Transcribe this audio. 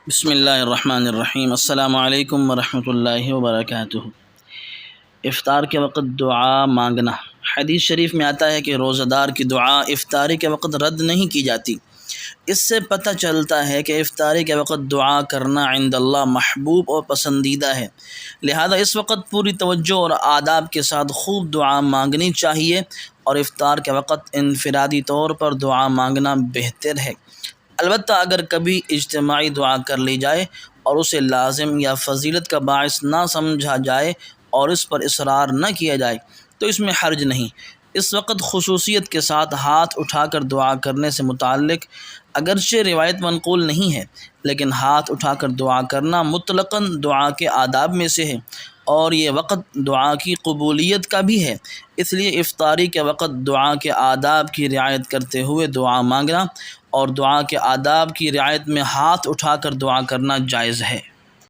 بسم اللہ الرحمن الرحیم۔ السلام علیکم ورحمۃ اللہ وبرکاتہ۔ افطار کے وقت دعا مانگنا۔ حدیث شریف میں آتا ہے کہ روزہ دار کی دعا افطاری کے وقت رد نہیں کی جاتی۔ اس سے پتہ چلتا ہے کہ افطاری کے وقت دعا کرنا عند اللہ محبوب اور پسندیدہ ہے، لہذا اس وقت پوری توجہ اور آداب کے ساتھ خوب دعا مانگنی چاہیے، اور افطار کے وقت انفرادی طور پر دعا مانگنا بہتر ہے۔ البتہ اگر کبھی اجتماعی دعا کر لی جائے اور اسے لازم یا فضیلت کا باعث نہ سمجھا جائے اور اس پر اصرار نہ کیا جائے تو اس میں حرج نہیں۔ اس وقت خصوصیت کے ساتھ ہاتھ اٹھا کر دعا کرنے سے متعلق اگرچہ روایت منقول نہیں ہے، لیکن ہاتھ اٹھا کر دعا کرنا مطلقاً دعا کے آداب میں سے ہے، اور یہ وقت دعا کی قبولیت کا بھی ہے۔ اس لیے افطاری کے وقت دعا کے آداب کی رعایت کرتے ہوئے دعا مانگنا اور دعا کے آداب کی رعایت میں ہاتھ اٹھا کر دعا کرنا جائز ہے۔